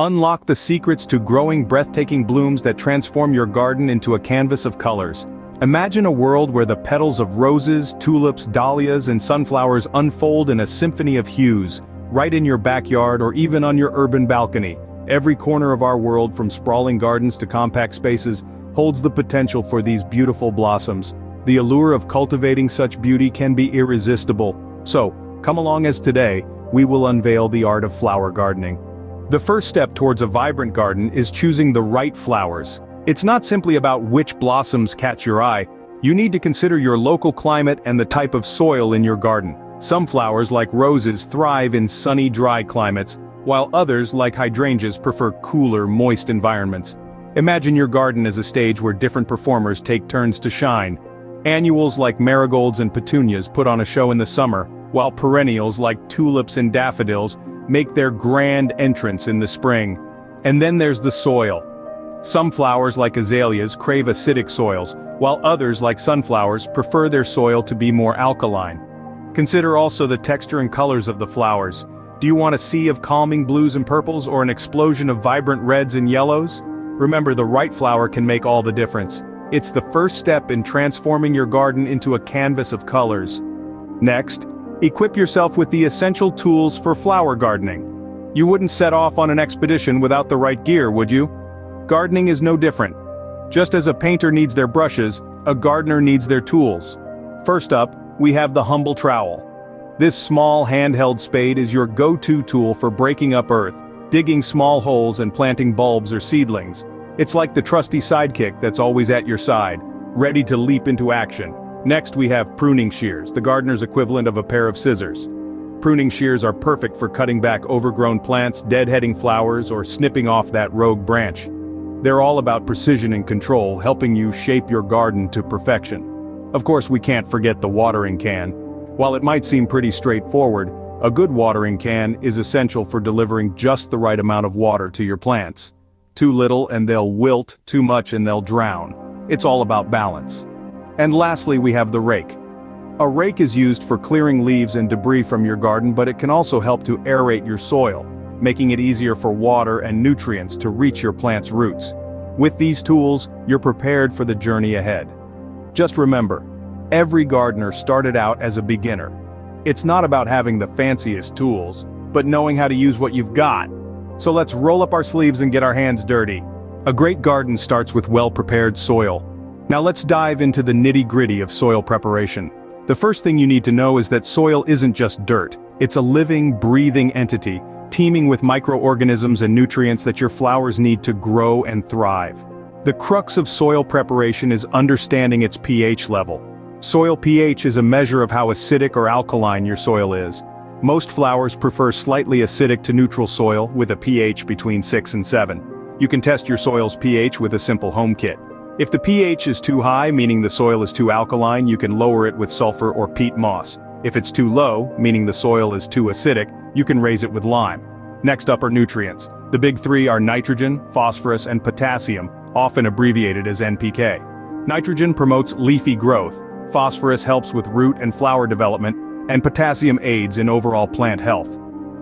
Unlock the secrets to growing breathtaking blooms that transform your garden into a canvas of colors. Imagine a world where the petals of roses, tulips, dahlias, and sunflowers unfold in a symphony of hues, right in your backyard or even on your urban balcony. Every corner of our world, from sprawling gardens to compact spaces, holds the potential for these beautiful blossoms. The allure of cultivating such beauty can be irresistible. So, come along as today, we will unveil the art of flower gardening. The first step towards a vibrant garden is choosing the right flowers. It's not simply about which blossoms catch your eye. You need to consider your local climate and the type of soil in your garden. Some flowers, like roses, thrive in sunny, dry climates, while others, like hydrangeas, prefer cooler, moist environments. Imagine your garden as a stage where different performers take turns to shine. Annuals like marigolds and petunias put on a show in the summer, while perennials like tulips and daffodils make their grand entrance in the spring. And then there's the soil. Some flowers like azaleas crave acidic soils, while others like sunflowers prefer their soil to be more alkaline. Consider also the texture and colors of the flowers. Do you want a sea of calming blues and purples or an explosion of vibrant reds and yellows? Remember, the right flower can make all the difference. It's the first step in transforming your garden into a canvas of colors. Next, equip yourself with the essential tools for flower gardening. You wouldn't set off on an expedition without the right gear, would you? Gardening is no different. Just as a painter needs their brushes, a gardener needs their tools. First up, we have the humble trowel. This small handheld spade is your go-to tool for breaking up earth, digging small holes and planting bulbs or seedlings. It's like the trusty sidekick that's always at your side, ready to leap into action. Next we have pruning shears, the gardener's equivalent of a pair of scissors. Pruning shears are perfect for cutting back overgrown plants, deadheading flowers, or snipping off that rogue branch. They're all about precision and control, helping you shape your garden to perfection. Of course, we can't forget the watering can. While it might seem pretty straightforward, a good watering can is essential for delivering just the right amount of water to your plants. Too little and they'll wilt, too much and they'll drown. It's all about balance. And lastly, we have the rake. A rake is used for clearing leaves and debris from your garden, but it can also help to aerate your soil, making it easier for water and nutrients to reach your plant's roots. With these tools, you're prepared for the journey ahead. Just remember, every gardener started out as a beginner. It's not about having the fanciest tools, but knowing how to use what you've got. So let's roll up our sleeves and get our hands dirty. A great garden starts with well-prepared soil. Now let's dive into the nitty-gritty of soil preparation. The first thing you need to know is that soil isn't just dirt. It's a living, breathing entity, teeming with microorganisms and nutrients that your flowers need to grow and thrive. The crux of soil preparation is understanding its pH level. Soil pH is a measure of how acidic or alkaline your soil is. Most flowers prefer slightly acidic to neutral soil with a pH between 6 and 7. You can test your soil's pH with a simple home kit. If the pH is too high, meaning the soil is too alkaline, you can lower it with sulfur or peat moss. If it's too low, meaning the soil is too acidic, you can raise it with lime. Next up are nutrients. The big three are nitrogen, phosphorus, and potassium, often abbreviated as NPK. Nitrogen promotes leafy growth, phosphorus helps with root and flower development, and potassium aids in overall plant health.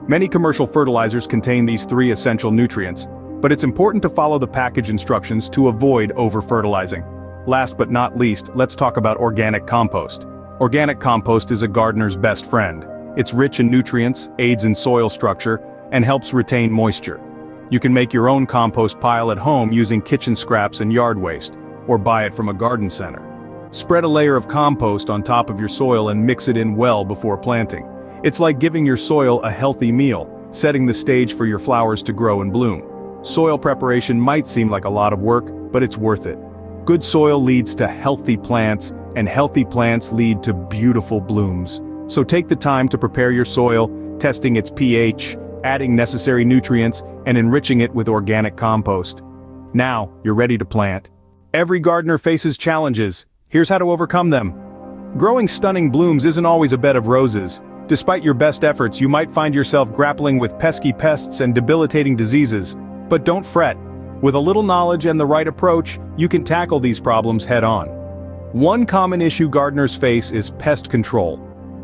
Many commercial fertilizers contain these three essential nutrients, but it's important to follow the package instructions to avoid over-fertilizing. Last but not least, let's talk about organic compost. Organic compost is a gardener's best friend. It's rich in nutrients, aids in soil structure, and helps retain moisture. You can make your own compost pile at home using kitchen scraps and yard waste, or buy it from a garden center. Spread a layer of compost on top of your soil and mix it in well before planting. It's like giving your soil a healthy meal, setting the stage for your flowers to grow and bloom. Soil preparation might seem like a lot of work, but it's worth it. Good soil leads to healthy plants, and healthy plants lead to beautiful blooms. So take the time to prepare your soil, testing its pH, adding necessary nutrients, and enriching it with organic compost. Now, you're ready to plant. Every gardener faces challenges. Here's how to overcome them. Growing stunning blooms isn't always a bed of roses. Despite your best efforts, you might find yourself grappling with pesky pests and debilitating diseases. But don't fret. With a little knowledge and the right approach, you can tackle these problems head-on. One common issue gardeners face is pest control.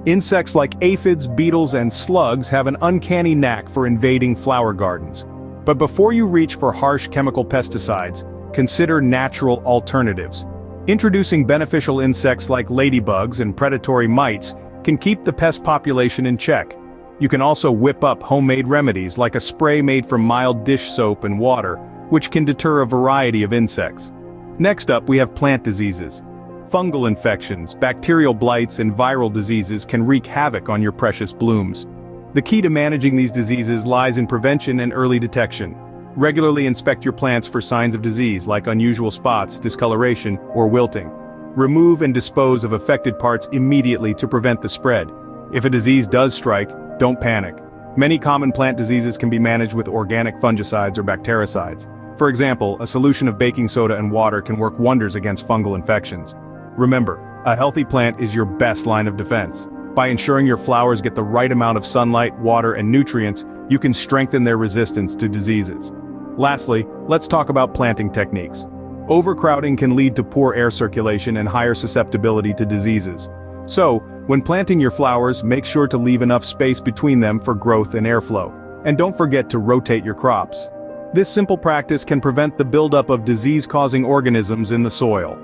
Insects like aphids, beetles, and slugs have an uncanny knack for invading flower gardens. But before you reach for harsh chemical pesticides, consider natural alternatives. Introducing beneficial insects like ladybugs and predatory mites can keep the pest population in check. You can also whip up homemade remedies like a spray made from mild dish soap and water, which can deter a variety of insects. Next up, we have plant diseases. Fungal infections, bacterial blights, and viral diseases can wreak havoc on your precious blooms. The key to managing these diseases lies in prevention and early detection. Regularly inspect your plants for signs of disease like unusual spots, discoloration, or wilting. Remove and dispose of affected parts immediately to prevent the spread. If a disease does strike, don't panic. Many common plant diseases can be managed with organic fungicides or bactericides. For example, a solution of baking soda and water can work wonders against fungal infections. Remember, a healthy plant is your best line of defense. By ensuring your flowers get the right amount of sunlight, water, and nutrients, you can strengthen their resistance to diseases. Lastly, let's talk about planting techniques. Overcrowding can lead to poor air circulation and higher susceptibility to diseases. So, when planting your flowers, make sure to leave enough space between them for growth and airflow. And don't forget to rotate your crops. This simple practice can prevent the buildup of disease-causing organisms in the soil.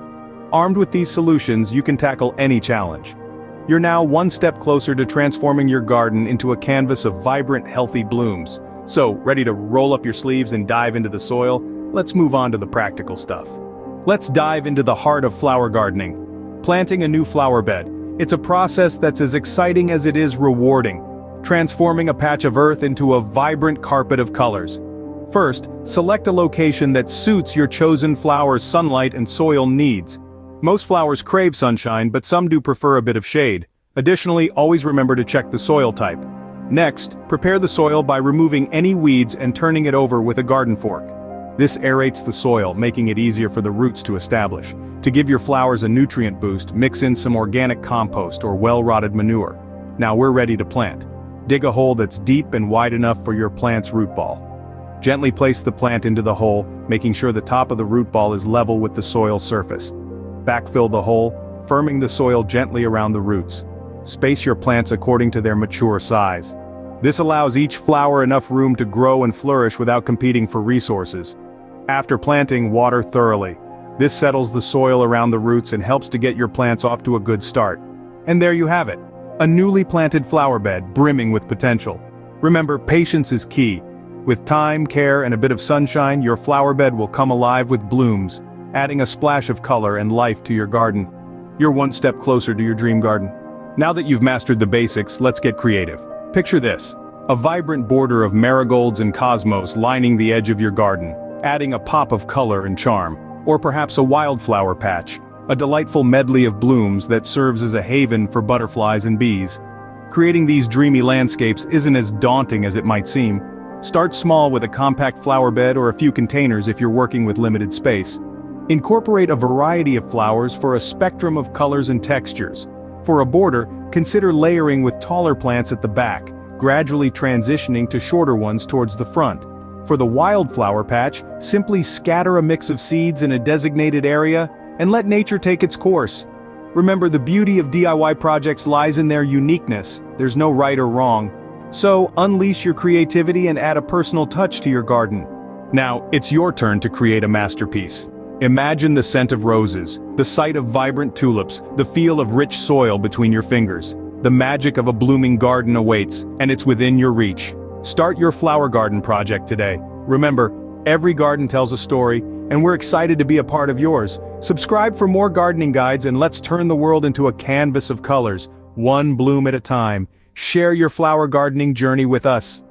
Armed with these solutions, you can tackle any challenge. You're now one step closer to transforming your garden into a canvas of vibrant, healthy blooms. So, ready to roll up your sleeves and dive into the soil? Let's move on to the practical stuff. Let's dive into the heart of flower gardening. Planting a new flower bed. It's a process that's as exciting as it is rewarding, transforming a patch of earth into a vibrant carpet of colors. First, select a location that suits your chosen flower's sunlight and soil needs. Most flowers crave sunshine, but some do prefer a bit of shade. Additionally, always remember to check the soil type. Next, prepare the soil by removing any weeds and turning it over with a garden fork. This aerates the soil, making it easier for the roots to establish. To give your flowers a nutrient boost, mix in some organic compost or well-rotted manure. Now we're ready to plant. Dig a hole that's deep and wide enough for your plant's root ball. Gently place the plant into the hole, making sure the top of the root ball is level with the soil surface. Backfill the hole, firming the soil gently around the roots. Space your plants according to their mature size. This allows each flower enough room to grow and flourish without competing for resources. After planting, water thoroughly. This settles the soil around the roots and helps to get your plants off to a good start. And there you have it. A newly planted flower bed brimming with potential. Remember, patience is key. With time, care, and a bit of sunshine, your flower bed will come alive with blooms, adding a splash of color and life to your garden. You're one step closer to your dream garden. Now that you've mastered the basics, let's get creative. Picture this: a vibrant border of marigolds and cosmos lining the edge of your garden, adding a pop of color and charm. Or perhaps a wildflower patch, a delightful medley of blooms that serves as a haven for butterflies and bees. Creating these dreamy landscapes isn't as daunting as it might seem. Start small with a compact flower bed or a few containers if you're working with limited space. Incorporate a variety of flowers for a spectrum of colors and textures. For a border, consider layering with taller plants at the back, gradually transitioning to shorter ones towards the front. For the wildflower patch, simply scatter a mix of seeds in a designated area and let nature take its course. Remember, the beauty of DIY projects lies in their uniqueness. There's no right or wrong. So, unleash your creativity and add a personal touch to your garden. Now, it's your turn to create a masterpiece. Imagine the scent of roses, the sight of vibrant tulips, the feel of rich soil between your fingers. The magic of a blooming garden awaits, and it's within your reach. Start your flower garden project today. Remember, every garden tells a story, and we're excited to be a part of yours. Subscribe for more gardening guides and let's turn the world into a canvas of colors, one bloom at a time. Share your flower gardening journey with us.